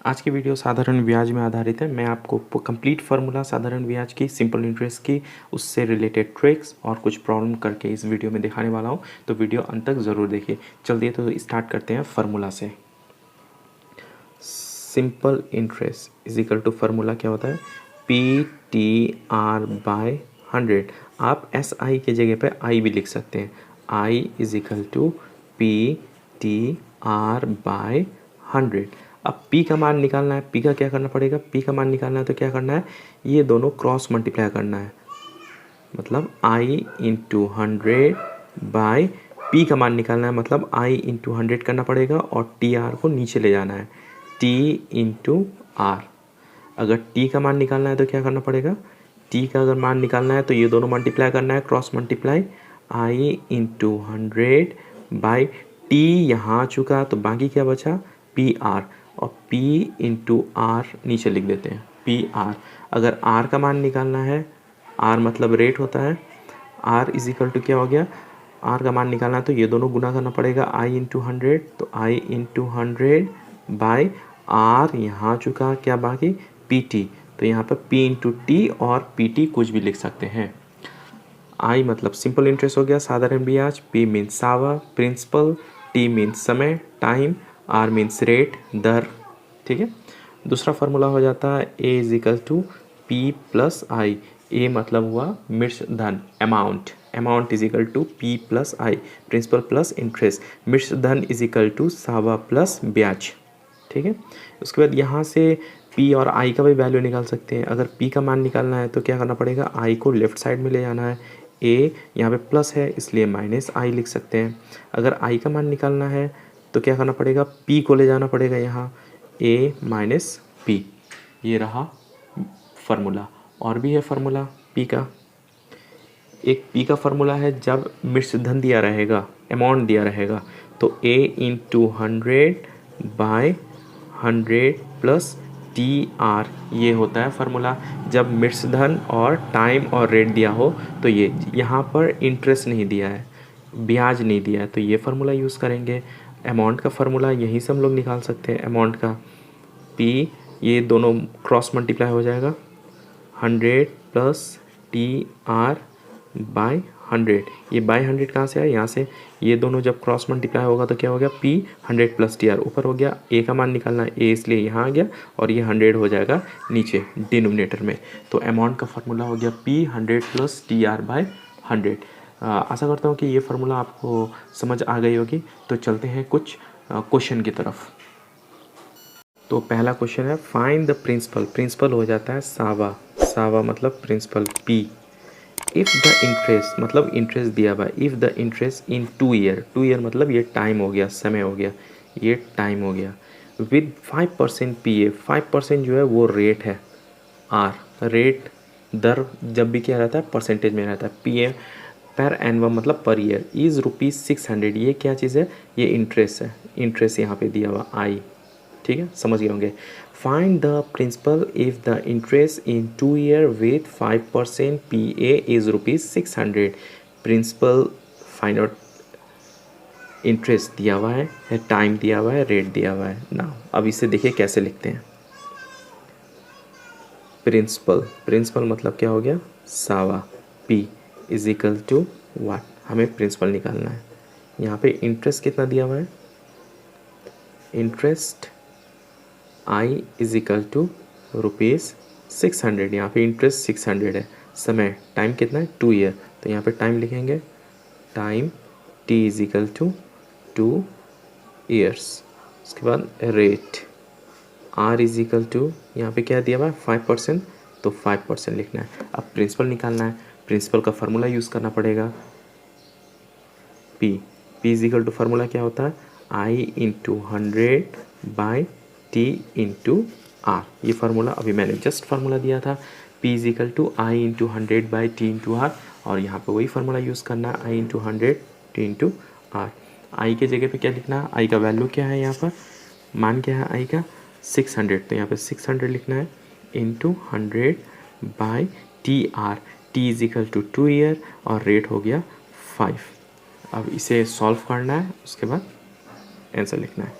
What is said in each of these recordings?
आज की वीडियो साधारण ब्याज में आधारित है। मैं आपको कंप्लीट फार्मूला साधारण ब्याज की, सिंपल इंटरेस्ट की, उससे रिलेटेड ट्रिक्स और कुछ प्रॉब्लम करके इस वीडियो में दिखाने वाला हूँ, तो वीडियो अंत तक ज़रूर देखिए। चलिए तो स्टार्ट करते हैं फार्मूला से। Simple interest is equal to formula क्या होता है, PTR/100। आप SI की जगह पे I भी लिख सकते हैं। I is equal to PTR/100। अब P का मान निकालना है। P का क्या करना पड़ेगा, P का मान निकालना है तो क्या करना है, ये दोनों क्रॉस मल्टीप्लाई करना है। मतलब I इंटू 100 बाय P का मान निकालना है, मतलब I इंटू 100 करना पड़ेगा और TR को नीचे ले जाना है, T इंटू R। अगर T का मान निकालना है तो क्या करना पड़ेगा, T का अगर मान निकालना है तो ये दोनों मल्टीप्लाई करना है, cross multiply. I into 100 by T यहाँ आ चुका तो बाकी क्या बचा, PR, और P इंटू R नीचे लिख देते हैं, PR। अगर R का मान निकालना है, R मतलब रेट होता है, R इज इक्वल टू क्या हो गया, R का मान निकालना है तो ये दोनों गुना करना पड़ेगा, I इंटू 100, तो I इंटू 100 बाई R यहाँ चुका क्या बाकी, PT, तो यहाँ पर P इंटू T और PT कुछ भी लिख सकते हैं। I मतलब सिंपल इंटरेस्ट हो गया, साधारण ब्याज। P मीन्स सावा, प्रिंसिपल। T मीन्स समय, टाइम। R मीन्स रेट, दर। ठीक है। दूसरा फार्मूला हो जाता है A is equal to P plus I। A मतलब हुआ मिश्र धन, amount. Amount is equal to P plus I, principal plus interest. मिश्र धन इज इक्वल टू सावा प्लस ब्याज। ठीक है। उसके बाद यहाँ से P और I का भी वैल्यू निकाल सकते हैं। अगर P का मान निकालना है तो क्या करना पड़ेगा, I को लेफ्ट साइड में ले जाना है। A यहाँ पे प्लस है इसलिए माइनस I लिख सकते हैं। अगर I का मान निकालना है तो क्या करना पड़ेगा, P को ले जाना पड़ेगा यहाँ, A माइनस P। ये रहा फार्मूला। और भी है फार्मूला P का। एक P का फार्मूला है, जब मिश्र धन दिया रहेगा, अमाउंट दिया रहेगा, तो A into 100 by 100 plus TR, ये होता है फार्मूला। जब मिश्र धन और टाइम और रेट दिया हो तो ये, यहाँ पर इंटरेस्ट नहीं दिया है, ब्याज नहीं दिया है, तो ये फार्मूला यूज़ करेंगे। अमाउंट का फार्मूला यहीं से हम लोग निकाल सकते हैं। अमाउंट का P, ये दोनों क्रॉस मल्टीप्लाई हो जाएगा, 100 प्लस TR बाय 100। ये बाय 100 कहाँ से आया, यहाँ से। ये दोनों जब क्रॉस मल्टीप्लाई होगा तो क्या हो गया, P 100 प्लस TR ऊपर हो गया। A का मान निकालना है, A इसलिए यहाँ आ गया, और ये 100 हो जाएगा नीचे डिनोमिनेटर में। तो अमाउंट का फार्मूला हो गया P 100 प्लस TR बाय 100। आशा करता हूँ कि ये फार्मूला आपको समझ आ गई होगी। तो चलते हैं कुछ क्वेश्चन की तरफ। तो पहला क्वेश्चन है, फाइंड द प्रिंसिपल। प्रिंसिपल हो जाता है सावा, सावा मतलब principal P। If the interest मतलब इंटरेस्ट दिया हुआ है, if the interest in 2 year, 2 year मतलब ये टाइम हो गया, समय हो गया, ये टाइम हो गया, विद 5% PA। 5% जो है वो रेट है, R रेट, दर जब भी क्या रहता है परसेंटेज में रहता है। PA पर एनवम मतलब पर ईयर, इज़ ₹600। ये क्या चीज़ है, ये इंटरेस्ट है, इंटरेस्ट यहाँ पे दिया हुआ I। ठीक है, समझ गए होंगे। Find the principal if the interest in 2 year with 5% PA is ₹600। Principal find out, interest दिया हुआ है, टाइम दिया हुआ है, रेट दिया हुआ है ना। अब इसे देखिए कैसे लिखते हैं। प्रिंसिपल, प्रिंसिपल मतलब क्या हो गया, सावा, P इज इक्वल टू वाट, हमें प्रिंसिपल निकालना है। यहाँ पे इंटरेस्ट कितना दिया हुआ है, interest I is equal to ₹600। यहाँ पे इंटरेस्ट 600 है, समय टाइम कितना है 2 ईयर, तो यहाँ पे टाइम लिखेंगे, time T is equal to 2 years. उसके बाद rate R is equal to, यहाँ पे क्या दिया हुआ है 5%, तो 5% लिखना है। अब प्रिंसिपल निकालना है, प्रिंसिपल का फार्मूला यूज़ करना पड़ेगा, P is equal to formula क्या होता है, I into 100 by T into R। ये फार्मूला अभी मैंने जस्ट फार्मूला दिया था, P is equal to I into 100 by T into R, और यहाँ पे वही फार्मूला यूज़ करना है, I into 100 T into R। I के जगह पे क्या लिखना है, I का वैल्यू क्या है, यहाँ पर मान क्या है I का 600, तो यहाँ पे 600 लिखना है, into 100 by TR। T is equal to 2 year और रेट हो गया 5। अब इसे सॉल्व करना है, उसके बाद आंसर लिखना है।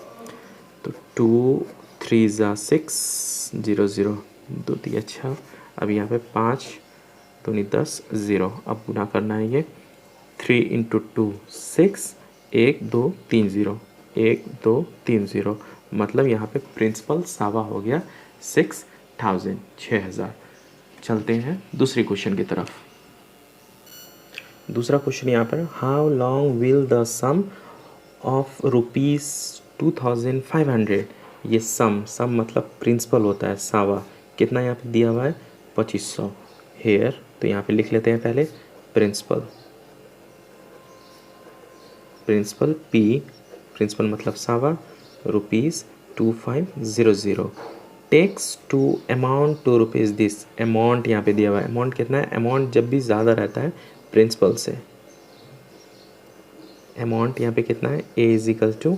तो 2 3 ज़ा 6 0 0 2 3 6। अब यहाँ पे 5 दूनी 10 0। अब गुना करना है ये 3 इंटू 2 6 1 2 3 0 1 2 3 0। मतलब यहाँ पे प्रिंसिपल सावा हो गया 6000 6000। चलते हैं दूसरी क्वेश्चन की तरफ। दूसरा क्वेश्चन यहाँ पर how long will the sum of ₹2500। ये सम मतलब प्रिंसिपल होता है सावा। कितना यहाँ पे दिया हुआ है 2500 हेयर। तो यहाँ पे लिख लेते हैं पहले प्रिंसिपल पी, प्रिंसिपल मतलब सावा ₹2500 takes to amount to rupees this. Amount यहाँ पे दिया हुआ है। अमाउंट कितना है? अमाउंट जब भी ज़्यादा रहता है प्रिंसिपल से, अमाउंट यहाँ पे कितना है A is equal to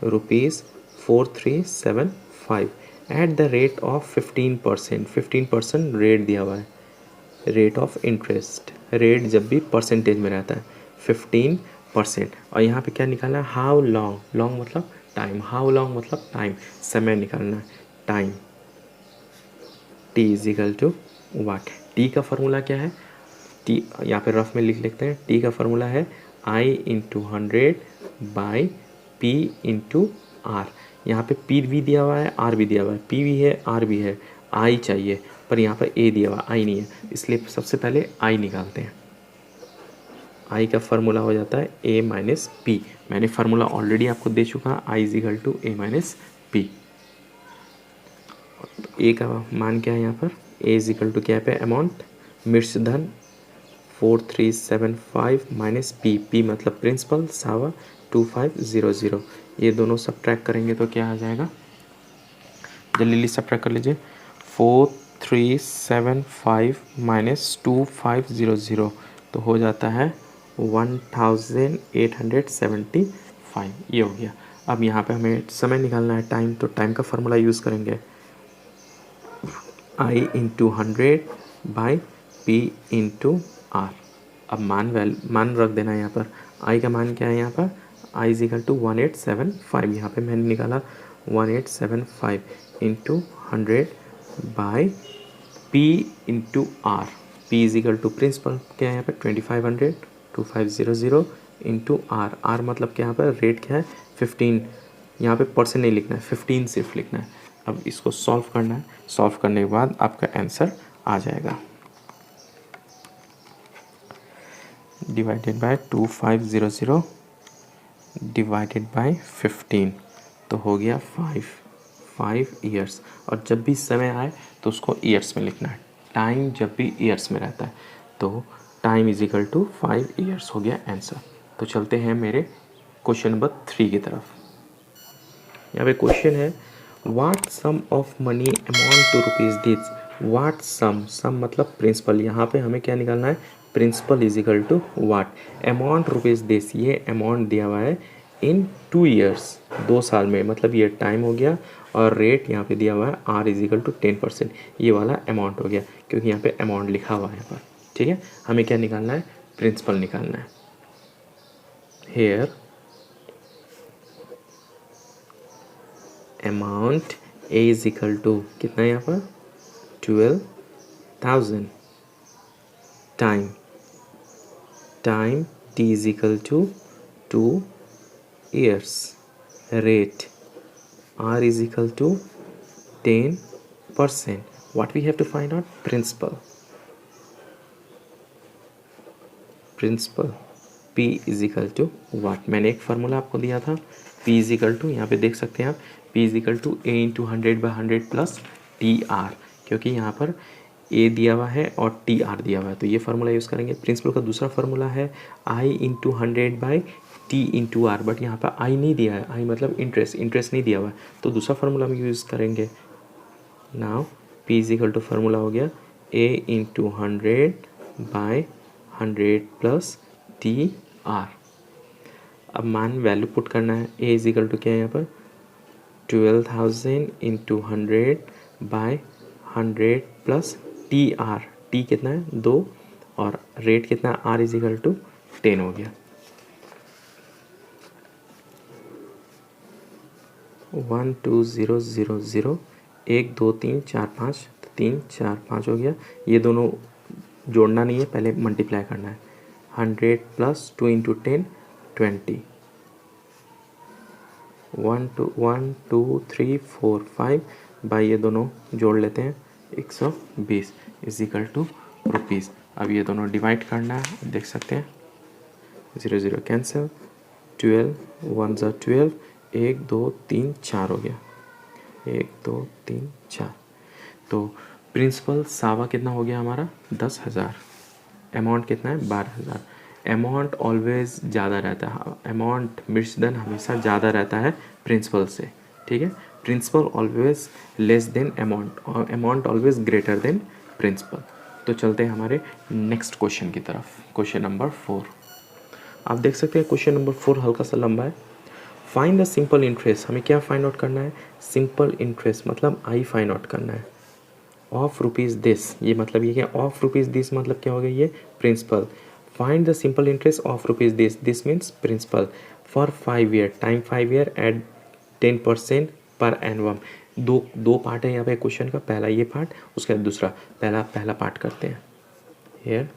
₹4375 at the rate of 15%। 15% rate दिया हुआ है, रेट ऑफ इंटरेस्ट। रेट जब भी परसेंटेज में रहता है 15%। और यहाँ पे क्या निकालना है? हाउ लॉन्ग, लॉन्ग मतलब टाइम, हाउ लॉन्ग मतलब टाइम, समय निकालना है, time. T is equal to what. T का फॉर्मूला क्या है? टी यहाँ पे रफ में लिख लेते हैं। टी का फॉर्मूला है I into 100 by P into R. यहाँ पे पी भी दिया हुआ है, आर भी दिया हुआ है, पी भी है, आर भी है, आई चाहिए, पर यहाँ पर ए दिया हुआ, आई नहीं है, इसलिए सबसे पहले आई निकालते हैं। आई का फार्मूला हो जाता है ए माइनस पी। मैंने फार्मूला ऑलरेडी आपको दे चुका, I is equal to A minus P. A का मान क्या है यहाँ पर? ए इज इक्वल टू क्या पे अमाउंट, मृतधन 4375 माइनस पी, पी मतलब प्रिंसिपल सावा 2500। ये दोनों सब्ट्रैक्ट करेंगे तो क्या आ जाएगा? जल्दी सब्ट्रैक्ट कर लीजिए। 4375 माइनस 2500 तो हो जाता है 1875। ये हो गया। अब यहाँ पे हमें समय निकालना है, टाइम। तो टाइम का फार्मूला यूज़ करेंगे I into 100 by P into R. अब मान रख देना है यहाँ पर। आई का मान क्या है यहाँ पर? I is equal to 1875। यहाँ पे मैंने निकाला 1875 into 100 by P into R. P is equal to principal क्या है यहाँ पर 2500 इंटू आर। आर मतलब क्या यहाँ पर रेट क्या है 15। यहाँ पे परसेंट नहीं लिखना है, 15 सिर्फ लिखना है। अब इसको सॉल्व करना है। सॉल्व करने के बाद आपका आंसर आ जाएगा। डिवाइडेड बाय 2500 डिवाइडेड बाय 15 तो हो गया 5 ईयर्स। और जब भी समय आए तो उसको ईयर्स में लिखना है। टाइम जब भी ईयर्स में रहता है तो time is equal to 5 years हो गया आंसर। तो चलते हैं मेरे क्वेश्चन नंबर 3 की तरफ। यहाँ पे क्वेश्चन है what sum of money amount to rupees this. What sum मतलब प्रिंसिपल। यहाँ पे हमें क्या निकालना है? Principal is equal to what amount rupees this. ये अमाउंट दिया हुआ है इन 2 ईयर्स, 2 साल में, मतलब ये टाइम हो गया। और रेट यहाँ पे दिया हुआ है आर इज इक्वल टू 10%। ये वाला अमाउंट हो गया क्योंकि यहाँ पे अमाउंट लिखा हुआ है यहाँ पर। ठीक है, हमें क्या निकालना है? प्रिंसिपल निकालना है। Here amount A is equal to कितना है यहाँ पर? 12,000 time T is equal to 2 years. Rate R is equal to 10%. What we have to find out? Principal P is equal to what. मैंने एक फार्मूला आपको दिया था P इज इक्वल टू, यहाँ पे देख सकते हैं आप, P is equal to A into 100/100 plus TR, क्योंकि यहाँ पर A दिया हुआ है और TR दिया हुआ है तो ये फार्मूला यूज़ करेंगे। प्रिंसिपल का दूसरा फार्मूला है I into 100/T into R, but यहाँ पर I नहीं दिया है। I मतलब इंटरेस्ट नहीं दिया हुआ है तो दूसरा फार्मूला हम यूज़ करेंगे। Now P is equal to formula हो गया A इंटू 100/100 प्लस TR। अब मान वैल्यू पुट करना है। A इज इक्वल टू क्या है यहाँ पर? 12,000 इंटू 100/100 प्लस TR। T कितना है? 2 और रेट कितना है? R इज इक्वल टू 10 हो गया। 12000, 1 2 3 4 5, 3 4 5 हो गया। ये दोनों जोड़ना नहीं है, पहले मल्टीप्लाई करना है। 100 प्लस 2 इंटू 10 20, 1 2 3 4 5 बाई ये दोनों जोड़ लेते हैं 120 इज इक्वल टू रुपीज़। अब ये दोनों डिवाइड करना है, देख सकते हैं 0 0 कैंसिल, 12 1 ज़ा 12, 1 2 3 4 हो गया, 1 2 3 4। तो प्रिंसिपल सावा कितना हो गया हमारा 10,000, अमाउंट कितना है 12,000। अमाउंट ऑलवेज ज़्यादा रहता है, अमाउंट मिर्चदन हमेशा ज़्यादा रहता है प्रिंसिपल से, ठीक है। Principal always less than amount और amount always greater than principal. तो चलते हैं हमारे नेक्स्ट क्वेश्चन की तरफ, क्वेश्चन नंबर 4। आप देख सकते हैं क्वेश्चन नंबर 4 हल्का सा लंबा है। फाइंड द सिंपल इंटरेस्ट, हमें क्या फाइंड आउट करना है, सिंपल इंटरेस्ट मतलब आई फाइंड आउट करना है ऑफ रुपीज़ दिस। ये मतलब ये क्या, ऑफ रुपीज़ दिस मतलब क्या हो गया, ये principal. Find the simple interest of rupees this, this means principal for 5 year, time 5 year at 10% per एनवम। दो पार्ट है यहाँ पे क्वेश्चन का, पहला ये पार्ट, उसके बाद दूसरा। पहला पार्ट करते हैं। हियर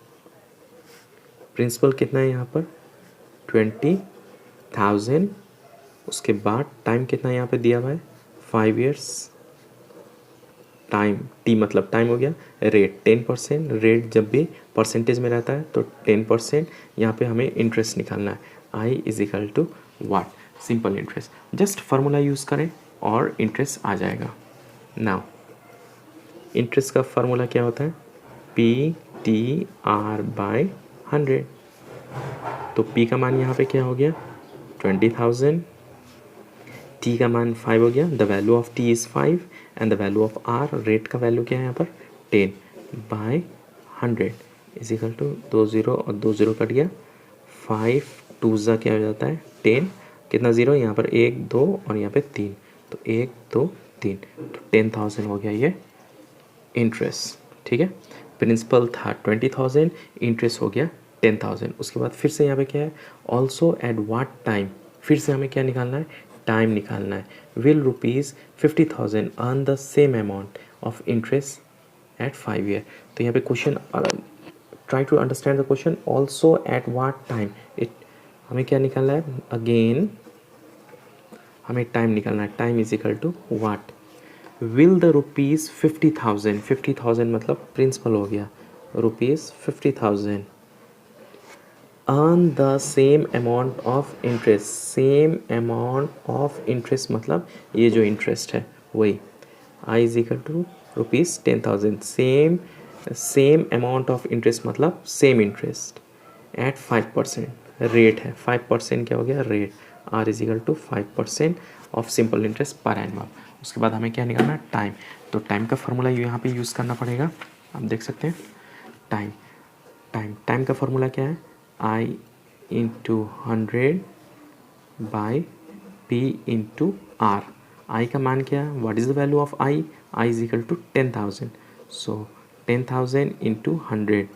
प्रिंसिपल कितना है यहाँ पर 20,000, उसके बाद टाइम कितना यहाँ पे दिया हुआ है 5 ईयर्स। टाइम, टी मतलब टाइम हो गया। रेट 10%, रेट जब भी परसेंटेज में रहता है तो 10%। यहाँ पे हमें इंटरेस्ट निकालना है, I is equal to what, simple interest. Just formula use करें और इंटरेस्ट आ जाएगा। नाउ इंटरेस्ट का फार्मूला क्या होता है, पी टी आर बाय 100। तो पी का मान यहाँ पे क्या हो गया 20,000, टी का मान 5 हो गया, the value of T is 5 and the value of R, rate का वैल्यू क्या है यहाँ पर 10 बाय 100 इज इक्वल टू 2 0 और 2 0 कट गया, 5 2 ज़ा क्या हो जाता है 10, कितना ज़ीरो यहाँ पर 1 2 और यहाँ पे 3, तो 1 2 3, तो 10,000 हो गया ये इंटरेस्ट, ठीक है। प्रिंसिपल था 20,000, इंटरेस्ट हो गया 10,000। उसके बाद फिर से यहाँ पे क्या है, ऑल्सो एट वाट टाइम, फिर से हमें क्या निकालना है, टाइम निकालना है। Will rupees 50,000 earn the same amount of interest at 5 year. तो यहाँ पे question, try to understand the question, also at what time, it हमें क्या निकालना है, अगेन हमें टाइम निकालना है, time is equal to what. Will the rupees 50,000, 50,000 मतलब प्रिंसिपल हो गया, rupees 50,000 earn the same amount of interest, same amount of interest मतलब ये जो इंटरेस्ट है वही, I is equal to rupees 10,000, same amount of interest मतलब सेम इंटरेस्ट एट 5%, रेट है 5%, क्या हो गया rate, R is equal to 5% of simple interest per annum. उसके बाद हमें क्या निकालना है, टाइम। तो टाइम का फार्मूला यहाँ पे यूज़ करना पड़ेगा, आप देख सकते हैं टाइम का फार्मूला क्या है, I into 100 by P into R. I का मान क्या है, what is the value of I, I is equal to 10,000, so 10,000 into 100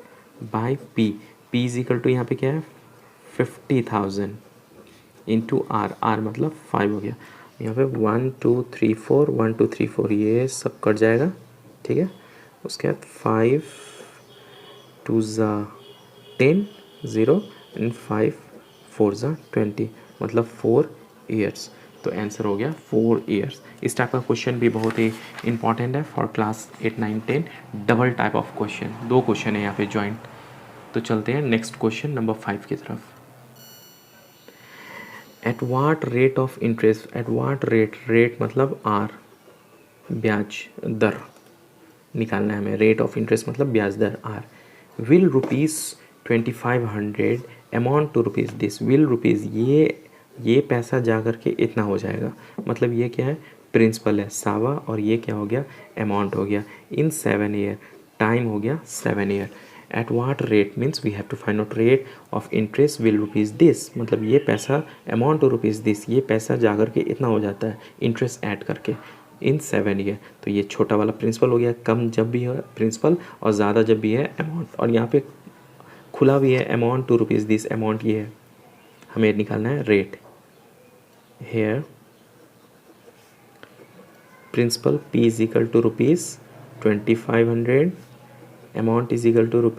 by P is equal to यहाँ पे क्या है 50,000 इंटू आर, आर मतलब 5 हो गया। यहाँ पे 1 2 3 4, 1 2 3 4 ये सब कट जाएगा, ठीक है। उसके बाद 5 2 ज़ा 10 0 एंड 5 4 ज़ा 20 मतलब 4 ईयर्स। तो आंसर हो गया 4 ईयर्स। इस टाइप का क्वेश्चन भी बहुत ही इंपॉर्टेंट है for class 8 9 10, double type of question, 2 question है यहाँ पे जॉइंट। तो चलते हैं नेक्स्ट क्वेश्चन नंबर 5 की तरफ। At what rate of interest, at what rate, rate मतलब आर, ब्याज दर निकालना है हमें, रेट ऑफ इंटरेस्ट मतलब ब्याज दर R. Will rupees 2500 amount to rupees this, will rupees ये पैसा जा कर के इतना हो जाएगा, मतलब ये क्या है प्रिंसिपल है सावा, और ये क्या हो गया अमाउंट हो गया इन 7 ईयर, टाइम हो गया 7 year. At what rate means we have to find out rate of interest will rupees this, मतलब ये पैसा अमाउंट टू रुपीज़ दिस, ये पैसा जा कर के इतना हो जाता है इंटरेस्ट ऐड करके इन 7 ईयर। तो ये छोटा वाला प्रिंसिपल हो गया, कम जब भी है प्रिंसिपल और ज़्यादा जब भी है अमाउंट, और यहाँ पे खुला भी है amount to rupees this, amount ये है, हमें निकालना है rate. Here principal P is equal to ₹2500, amount is equal to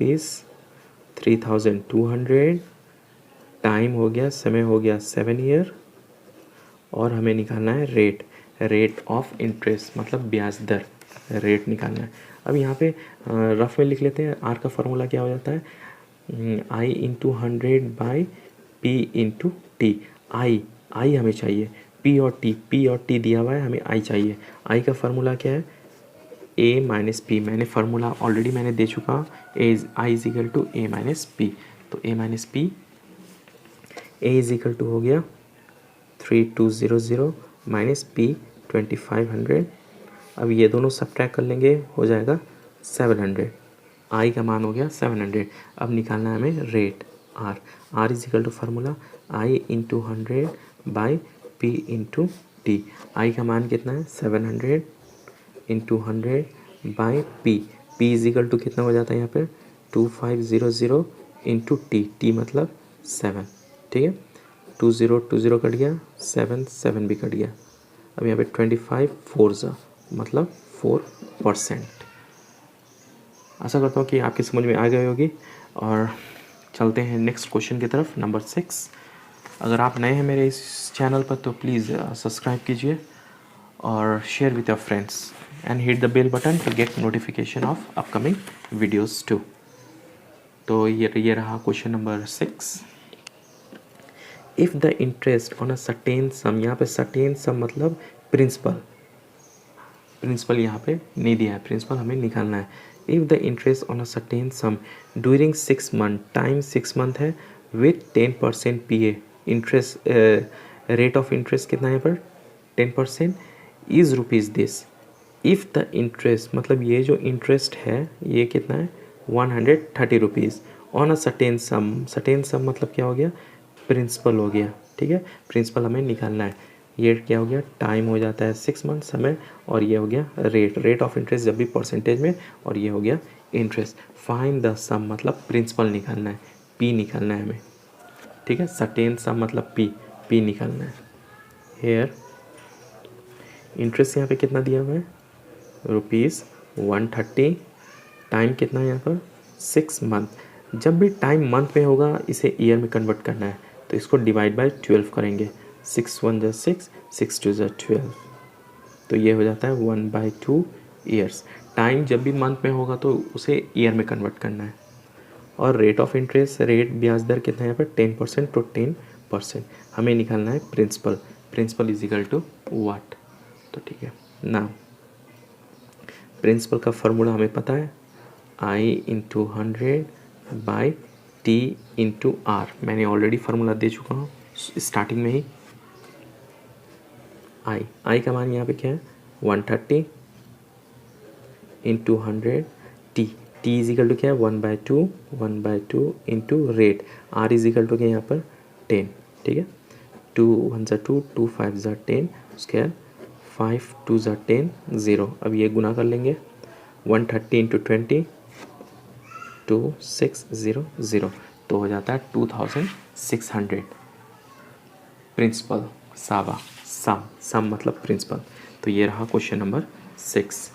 ₹3200, time हो गया, समय हो गया 7 ईयर, और हमें निकालना है रेट ऑफ इंटरेस्ट मतलब ब्याज दर, रेट निकालना है। अब यहाँ पे रफ में लिख लेते हैं। आर का फॉर्मूला क्या हो जाता है, I into 100 by P into T. I हमें चाहिए, पी और टी दिया हुआ है, हमें आई चाहिए। आई का फार्मूला क्या है, ए माइनस पी। मैंने फार्मूला ऑलरेडी मैंने दे चुका, I is equal to A minus P. तो A minus P, A is equal to हो गया 3200 माइनस पी 2500। अब ये दोनों सब्ट्रैक्ट कर लेंगे, हो जाएगा 700। आई का मान हो गया 700। अब निकालना है हमें rate R is equal to formula I into 100 by P into T. I का मान कितना है 700 into 100 by P is equal to कितना हो जाता है यहाँ पे 2500 इंटू टी मतलब 7। ठीक है, 20 कट गया, 7 भी कट गया। अब यहाँ पे 25 4 मतलब 4%। आशा करता हूँ कि आपकी समझ में आ गई होगी। और चलते हैं नेक्स्ट क्वेश्चन की तरफ, नंबर 6। अगर आप नए हैं मेरे इस चैनल पर तो प्लीज़ सब्सक्राइब कीजिए और share with your friends and hit the bell button to get notification of upcoming videos to. तो ये रहा question number 6। If the interest on a certain sum, यहाँ पे सर्टेन सम मतलब प्रिंसिपल यहाँ पे नहीं दिया है, प्रिंसिपल हमें निकालना है। If the interest on a certain sum during 6 month, time 6 month है, with 10% PA interest, rate of interest कितना है यहाँ पर 10% is rupees this. If the interest मतलब ये जो इंटरेस्ट है ये कितना है 130 rupees on a certain sum मतलब क्या हो गया, प्रिंसिपल हो गया। ठीक है, प्रिंसिपल हमें निकालना है। ये क्या हो गया, टाइम हो जाता है 6 मंथ समय, और ये हो गया रेट ऑफ इंटरेस्ट जब भी परसेंटेज में, और ये हो गया इंटरेस्ट। फाइंड द सम मतलब प्रिंसिपल निकालना है, पी निकालना है हमें। ठीक है, सर्टेन सम मतलब पी निकालना है। हेयर इंटरेस्ट यहाँ पे कितना दिया हुआ है ₹130, टाइम कितना है यहाँ पर 6 मंथ। जब भी टाइम मंथ में होगा इसे ईयर में कन्वर्ट करना है, तो इसको डिवाइड बाय 12 करेंगे। 6 1 = 6, 6 2 = 12, तो ये हो जाता है 1/2 ईयर्स। टाइम जब भी मंथ में होगा तो उसे ईयर में कन्वर्ट करना है। और रेट ऑफ इंटरेस्ट, रेट ब्याज दर कितना है यहाँ पर 10%, तो 10% हमें निकालना है principal is equal to what. तो ठीक है ना, प्रिंसिपल का फॉर्मूला हमें पता है, I into 100 by T into R. मैंने ऑलरेडी फार्मूला दे चुका हूँ स्टार्टिंग में ही। आई का मान यहाँ पे क्या है 130 into 100 T is equal to क्या है 1/2 into rate. R is equal to क्या यहाँ पर 10। ठीक है, 2 1 = 2, 2 5 = 10, उसके बाद 5 2 = 10, 0। अब ये गुना कर लेंगे, 130 इंटू 20 2600, तो हो जाता है 2600। प्रिंसिपल सम मतलब प्रिंसिपल। तो ये रहा क्वेश्चन नंबर 6।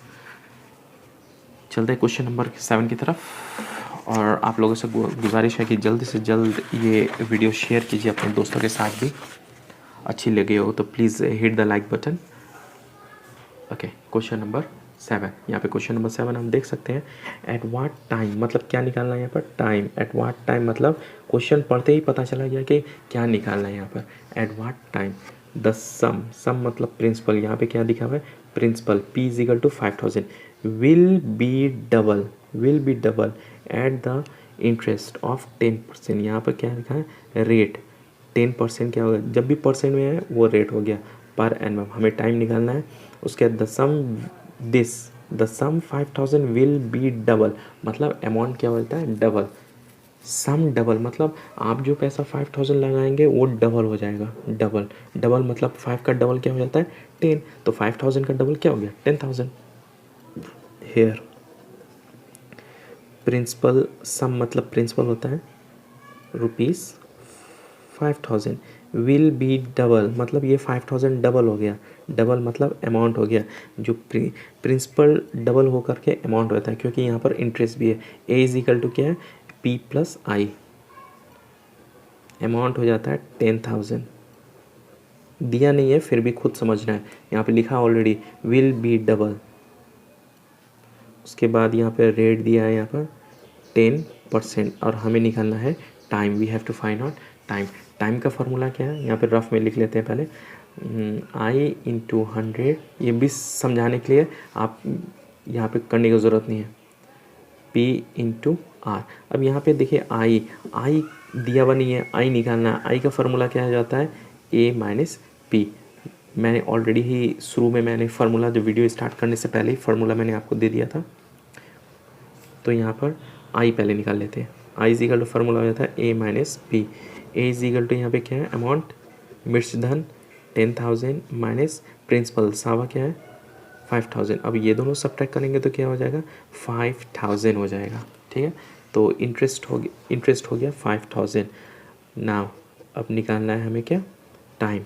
चलते हैं क्वेश्चन नंबर 7 की तरफ। और आप लोगों से गुजारिश है कि जल्द से जल्द ये वीडियो शेयर कीजिए अपने दोस्तों के साथ भी। अच्छी लगी हो तो please hit the like button. Okay, question number 7। यहाँ पे क्वेश्चन नंबर 7 हम देख सकते हैं, एट वाट टाइम मतलब क्या निकालना है यहाँ पर टाइम। एट वाट टाइम मतलब क्वेश्चन पढ़ते ही पता चला गया कि क्या निकालना है यहाँ पर। At what time the sum मतलब प्रिंसिपल, यहाँ पे क्या दिखा हुआ है principal P is equal to 5000 will be double at the interest of 10%। यहाँ पर क्या लिखा है रेट 10% क्या होगा, जब भी परसेंट में है वो रेट हो गया पर एनम। हमें टाइम निकालना है। उसके बाद the sum 5000 will be double मतलब अमाउंट क्या होता है डबल। सम डबल मतलब आप जो पैसा 5000 लगाएंगे वो डबल हो जाएगा। डबल मतलब 5 का डबल क्या हो जाता है 10, तो 5000 का डबल क्या हो गया 10,000। हेयर प्रिंसिपल सम मतलब प्रिंसिपल होता है ₹5000 विल बी डबल मतलब ये 5000 डबल हो गया, डबल मतलब अमाउंट हो गया, जो प्रिंसिपल डबल हो करके अमाउंट होता है, क्योंकि यहाँ पर इंटरेस्ट भी है। ए इज इक्वल टू क्या है, पी प्लस आई, अमाउंट हो जाता है 10,000। दिया नहीं है फिर भी खुद समझना है, यहाँ पे लिखा ऑलरेडी विल बी डबल। उसके बाद यहाँ पे रेट दिया है यहाँ पर 10% और हमें निकालना है time, we have to find out time. Time का फॉर्मूला क्या है, यहाँ पे रफ में लिख लेते हैं पहले, आई इंटू 100, ये भी समझाने के लिए आप यहाँ पे करने की ज़रूरत नहीं है, पी इंटू आर। अब यहाँ पे देखिए आई दिया हुआ नहीं है, आई निकालना है। आई का फॉर्मूला क्या हो जाता है, ए माइनस पी। मैंने ऑलरेडी ही शुरू में मैंने फार्मूला, जो वीडियो स्टार्ट करने से पहले ही फार्मूला मैंने आपको दे दिया था। तो यहाँ पर आई पहले निकाल लेते हैं। I is equal to formula हो जाता है A minus P. A is equal to यहाँ पे क्या है, अमाउंट मृतधन 10,000 माइनस प्रिंसिपल सावा क्या है 5,000। अब ये दोनों सब्ट्रैक्ट करेंगे तो क्या हो जाएगा, 5,000 हो जाएगा। ठीक है, तो इंटरेस्ट हो गया 5,000। नाउ अब निकालना है हमें क्या, टाइम।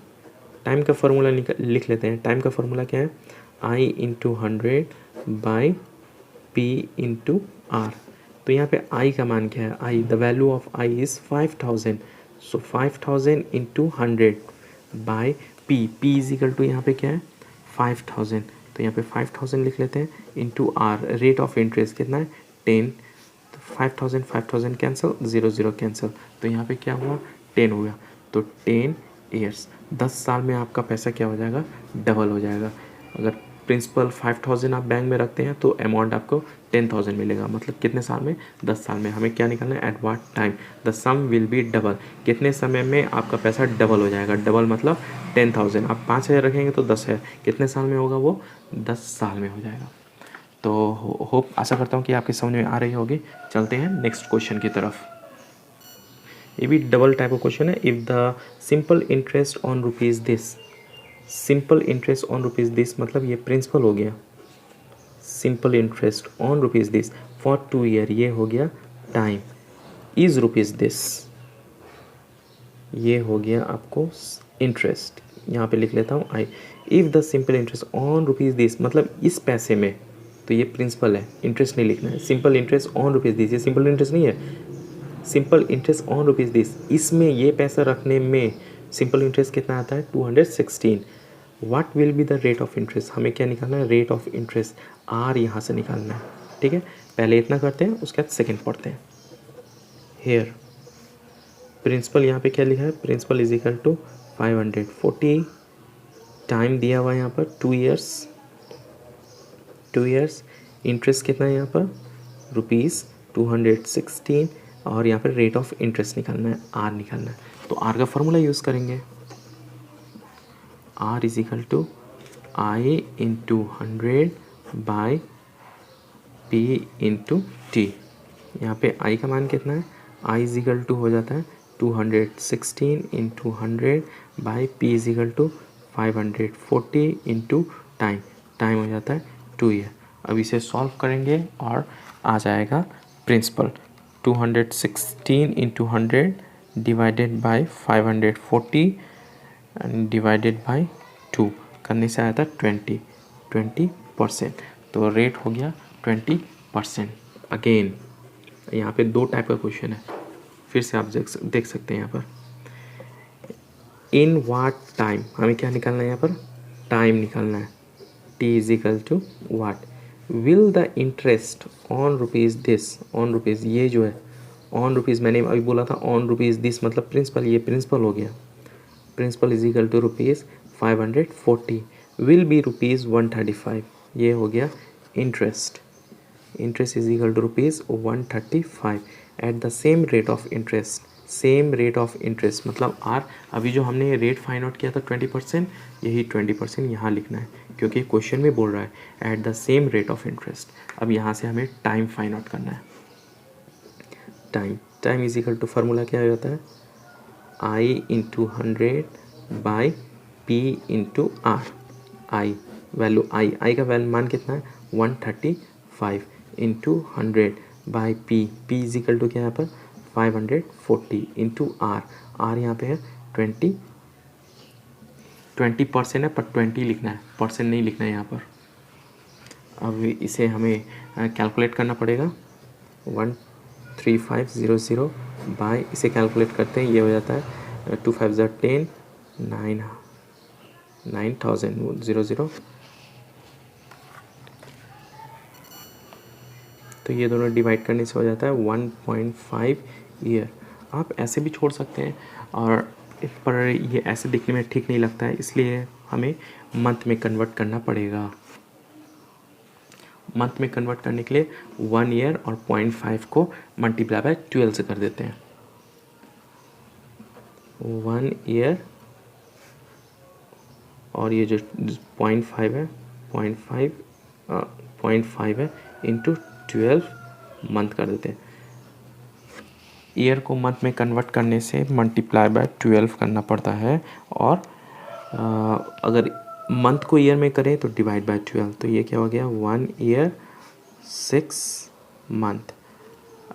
टाइम का फॉर्मूला लिख लेते हैं। टाइम का फॉर्मूला क्या है, I into 100 by P into R. तो यहाँ पे आई का मान क्या है, I the value of I is 5,000, so 5,000 into 100 by P. P is equal to यहाँ पे क्या है 5,000, तो यहाँ पे 5,000 लिख लेते हैं into R. Rate of interest कितना है 10, तो 5,000 कैंसिल, 0 कैंसिल, तो यहाँ पे क्या हुआ 10 हो गया। तो 10 ईयर्स, 10 साल में आपका पैसा क्या हो जाएगा, डबल हो जाएगा। अगर प्रिंसिपल 5,000 आप बैंक में रखते हैं तो अमाउंट आपको 10,000 मिलेगा, मतलब कितने साल में, 10 साल में। हमें क्या निकालना है, at what time the sum will be double, कितने समय में आपका पैसा डबल हो जाएगा। डबल मतलब 10,000, आप 5,000 रखेंगे तो 10,000, कितने साल में होगा वो, 10 साल में हो जाएगा। तो होप आशा करता हूँ कि आपके समझ में आ रही होगी। चलते हैं नेक्स्ट क्वेश्चन की तरफ। ये भी डबल टाइप का क्वेश्चन है। If the simple interest on rupees this, simple interest on rupees this मतलब ये प्रिंसिपल हो गया, simple interest on rupees this for 2 year, ये हो गया टाइम, इज़ रुपीज़ दिस, ये हो गया आपको इंटरेस्ट। यहाँ पे लिख लेता हूँ I. If the simple interest on rupees this मतलब इस पैसे में, तो ये प्रिंसिपल है, इंटरेस्ट नहीं लिखना है। Simple interest on rupees this, ये सिंपल इंटरेस्ट नहीं है, simple interest on rupees this, इसमें ये पैसा रखने में सिंपल इंटरेस्ट कितना आता है 216। What will be the rate of interest, हमें क्या निकालना है, रेट ऑफ इंटरेस्ट, आर यहाँ से निकालना है। ठीक है, पहले इतना करते हैं, उसके बाद सेकेंड पढ़ते हैं। हेयर प्रिंसिपल यहाँ पे क्या लिखा है, principal is equal to 540, time दिया हुआ है यहाँ पर 2 ईयर्स, 2 ईयर्स, इंटरेस्ट कितना है यहाँ पर रुपीज़ 216, और यहाँ पर रेट ऑफ इंटरेस्ट निकालना है, आर निकालना है। तो आर का फॉर्मूला यूज़ करेंगे, R is equal to I into 100 by P into T. यहाँ पे आई का मान कितना है, आई इज इक्वल टू हो जाता है 216 into 100 by P is equal to 540 into time, time हो जाता है 2 ईयर। अब इसे सॉल्व करेंगे और आ जाएगा principal 216 into 100 divided by 540 and divided by 2 करने से आया था 20%। तो रेट हो गया 20%। अगेन यहाँ पे 2 टाइप का क्वेश्चन है, फिर से आप देख सकते हैं यहाँ पर। इन वाट टाइम, हमें क्या निकालना है यहाँ पर, टाइम निकालना है। T is equal to what will the interest on rupees this, on rupees ये जो है ऑन रुपीज़, मैंने अभी बोला था ऑन रुपीज़ दिस मतलब प्रिंसिपल, ये प्रिंसिपल हो गया, principal is equal to rupees 540, will be rupees 135, ये हो गया interest, interest is equal to rupees 135 at the same rate of interest, same rate of interest मतलब आर। अभी जो हमने रेट फाइंड आउट किया था 20%, यही 20% यहाँ लिखना है, क्योंकि क्वेश्चन में बोल रहा है at the same rate of interest. अब यहाँ से हमें टाइम फाइंड आउट करना है। Time is equal to formula क्या हो जाता है, I into 100 by P into R. I value, I का वैल्यू मान कितना है 135 into 100 by P, P is equal to क्या यहाँ पर 540 इंटू आर, आर यहाँ पे है 20% है पर 20 लिखना है, परसेंट नहीं लिखना है यहाँ पर। अब इसे हमें कैलकुलेट करना पड़ेगा। 13500 बाय, इसे कैलकुलेट करते हैं, ये हो जाता है 2 5 ज़ा 10, 9000 तो ये दोनों डिवाइड करने से हो जाता है 1.5 ईयर। आप ऐसे भी छोड़ सकते हैं, और पर ये ऐसे दिखने में ठीक नहीं लगता है, इसलिए हमें मंथ में कन्वर्ट करना पड़ेगा। मंथ में कन्वर्ट करने के लिए 1 ईयर और 0.5 को मल्टीप्लाई बाय 12 से कर देते हैं। 1 ईयर और ये जो 0.5 है, 0.5 है इंटू 12 मंथ कर देते हैं। ईयर को मंथ में कन्वर्ट करने से मल्टीप्लाई बाय 12 करना पड़ता है, और अगर मंथ को ईयर में करें तो डिवाइड बाय 12। तो ये क्या हो गया, 1 ईयर 6 मंथ।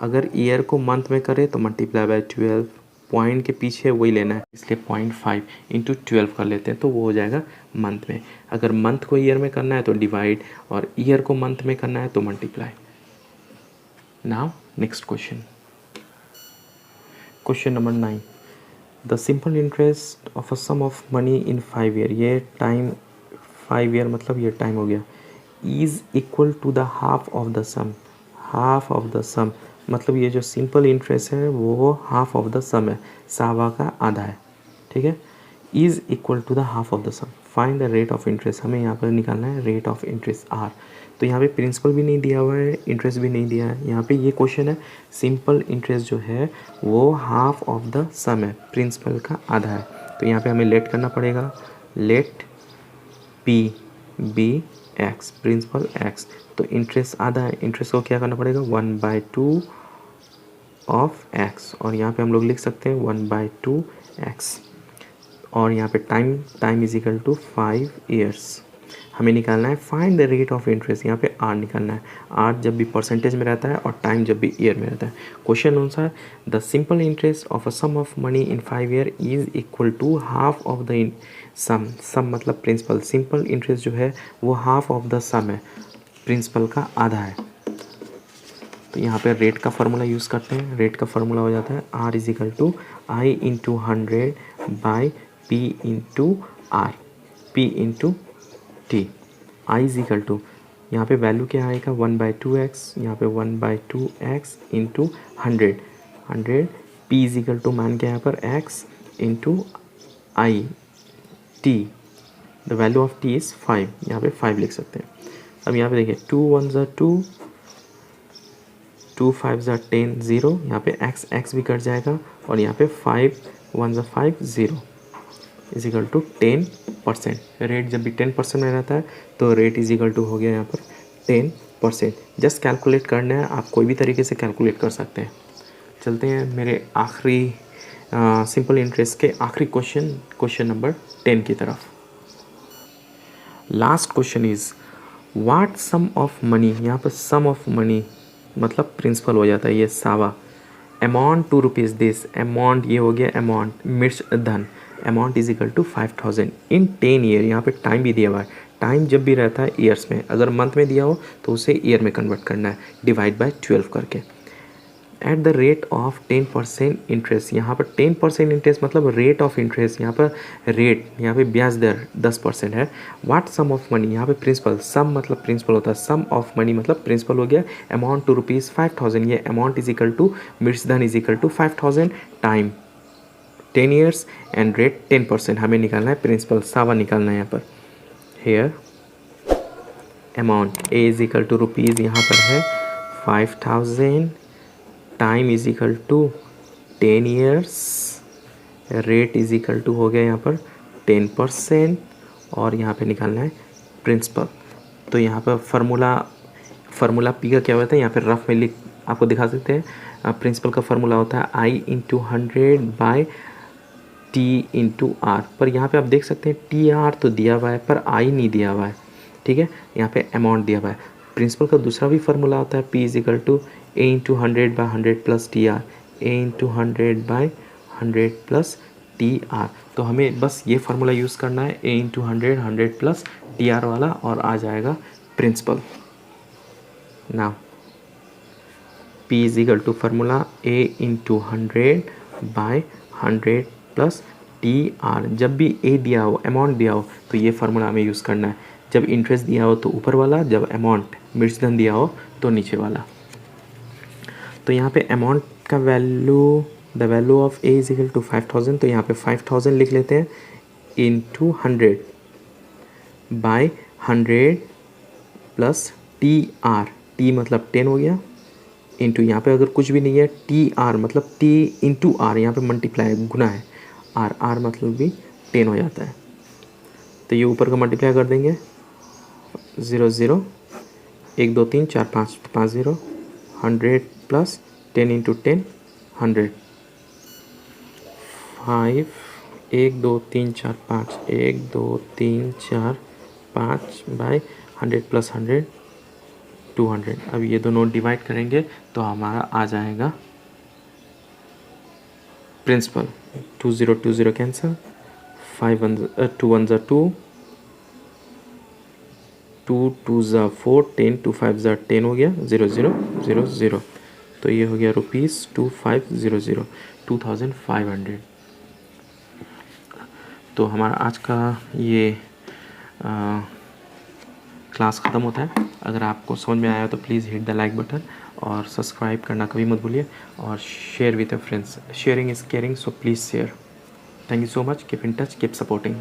अगर ईयर को मंथ में करें तो मल्टीप्लाई बाय 12, पॉइंट के पीछे वही लेना है, इसलिए 0.5 इंटू 12 कर लेते हैं, तो वो हो जाएगा मंथ में। अगर मंथ को ईयर में करना है तो डिवाइड, और ईयर को मंथ में करना है तो multiply. Now next question, question number 9। The simple interest of a sum of money in 5 year, ये टाइम 5 ईयर मतलब ये टाइम हो गया, is equal to the half of the sum. Half of the sum मतलब ये जो simple interest है वो हाफ ऑफ द सम है, सावा का आधा है, ठीक है। Is equal to the half of the sum, find the rate of interest. हमें यहाँ पर निकालना है रेट ऑफ इंटरेस्ट आर। तो यहाँ पे प्रिंसिपल भी नहीं दिया हुआ है, इंटरेस्ट भी नहीं दिया है। यहाँ पे ये क्वेश्चन है, सिंपल इंटरेस्ट जो है वो हाफ ऑफ द सम है, प्रिंसिपल का आधा है। तो यहाँ पे हमें लेट करना पड़ेगा, let P be X, principal X. तो इंटरेस्ट आधा है, इंटरेस्ट को क्या करना पड़ेगा, 1/2 ऑफ एक्स, और यहाँ पे हम लोग लिख सकते हैं 1/2 एक्स। और यहाँ पे time is equal to 5 years. हमें निकालना है find the rate of interest, यहाँ पे आर निकालना है। आर जब भी परसेंटेज में रहता है और टाइम जब भी ईयर में रहता है। क्वेश्चन अनुसार the simple interest of a sum of money in 5 year is equal to half of the sum. Sum मतलब प्रिंसिपल, सिंपल इंटरेस्ट जो है वो हाफ ऑफ द सम है, प्रिंसिपल का आधा है। तो यहाँ पे रेट का फार्मूला यूज़ करते हैं। रेट का फार्मूला हो जाता है R is equal to I into 100 by P into R, P into T. I is equal to, यहाँ पे वैल्यू क्या आएगा, 1/2 एक्स, यहाँ पे 1/2 X into 100। P is equal to मान के यहाँ पर X into I T, the value of T is 5, यहाँ पे 5 लिख सकते हैं। अब यहाँ पे देखिए 2 1 ज़ा 2, 2 5 ज़ा 10 0, यहाँ पे एक्स भी कट जाएगा, और यहाँ पे 5 1 ज़ा 5 0 इज इक्वल टू 10%। रेट जब भी 10% में रहता है तो रेट इज इक्वल टू हो गया यहाँ पर 10%। जस्ट कैलकुलेट करना है, आप कोई भी तरीके से कैलकुलेट कर सकते हैं। चलते हैं मेरे आखिरी सिंपल इंटरेस्ट के आखिरी क्वेश्चन नंबर 10 की तरफ। Last question is what sum of money, यहाँ पर सम ऑफ मनी मतलब प्रिंसिपल हो जाता है ये सावा। अमाउंट 2 रुपीज़ दिस, अमाउंट ये हो गया अमाउंट, मिर्च धन, amount is equal to 5000 in 10 year. यहाँ पे टाइम भी दिया हुआ है, टाइम जब भी रहता है ईयर्स में, अगर मंथ में दिया हो तो उसे ईयर में कन्वर्ट करना है डिवाइड बाय 12 करके। Eight the rate of 10% interest, यहाँ पर 10% इंटरेस्ट मतलब रेट ऑफ इंटरेस्ट, यहाँ पर रेट, यहाँ पे ब्याज दर 10% है। व्हाट सम ऑफ मनी, यहाँ पे प्रिंसिपल, सम मतलब प्रिंसिपल होता है, सम ऑफ मनी मतलब प्रिंसिपल हो गया अमाउंट 2 रुपीज़ 5000, ये अमाउंट इज इक्वल टू मृतधन is equal to 5000 time 10 years and rate 10%। हमें निकालना है प्रिंसिपल, सावा निकालना है यहाँ पर। Here amount A is equal to rupees, यहाँ पर है 5000, time is equal to 10 years, rate is equal to हो गया यहाँ पर 10%, और यहाँ पे निकालना है प्रिंसिपल। तो यहाँ पर फार्मूला पी का क्या होता है, यहाँ पे रफ में लिख आपको दिखा सकते हैं। प्रिंसिपल का फार्मूला होता है I into 100 by T into R. पर यहाँ पे आप देख सकते हैं टी आर तो दिया हुआ है पर आई नहीं दिया हुआ है, ठीक है। यहाँ पे अमाउंट दिया हुआ है। प्रिंसिपल का दूसरा भी फार्मूला होता है P is equal to A into 100 by 100 plus T R, A into 100 by 100 plus T R. तो हमें बस ये फार्मूला यूज़ करना है, A into 100, 100 plus T R वाला, और आ जाएगा principal. Now P is equal to formula A into 100 by 100 plus T R. जब भी ए दिया हो, अमाउंट दिया हो, तो ये फार्मूला हमें यूज़ करना है। जब इंटरेस्ट दिया हो तो ऊपर वाला, जब अमाउंट मृतधन दिया हो तो नीचे वाला। तो यहाँ पे अमाउंट का value, the value of A is equal to 5000, तो यहाँ पे 5000 लिख लेते हैं into 100 by 100 plus T R, T मतलब 10 हो गया, इंटू यहाँ पे अगर कुछ भी नहीं है टी आर मतलब टी इंटू आर, यहाँ पे मल्टीप्लाई गुना है, आर आर मतलब भी 10 हो जाता है। तो ये ऊपर का मल्टीप्लाई कर देंगे, 0 0 1 2 3 4 5 5 0, 100 प्लस 10 इंटू 10 100, 5 1 2 3 4 5 1 2 3 4 5 बाय 100 प्लस 100 200। अब ये दोनों डिवाइड करेंगे तो हमारा आ जाएगा प्रिंसिपल। 2 0 2 0 कैंसिल, 5 2 1 2, 2 2 4, 10 2 5 10 हो गया, 0 0 0 0। तो ये हो गया ₹2500, 2500। तो हमारा आज का ये क्लास ख़त्म होता है। अगर आपको समझ में आया तो please hit the like button, और सब्सक्राइब करना कभी मत भूलिए, और share with your friends. Sharing is caring, so please share. Thank you so much, keep in touch, keep supporting.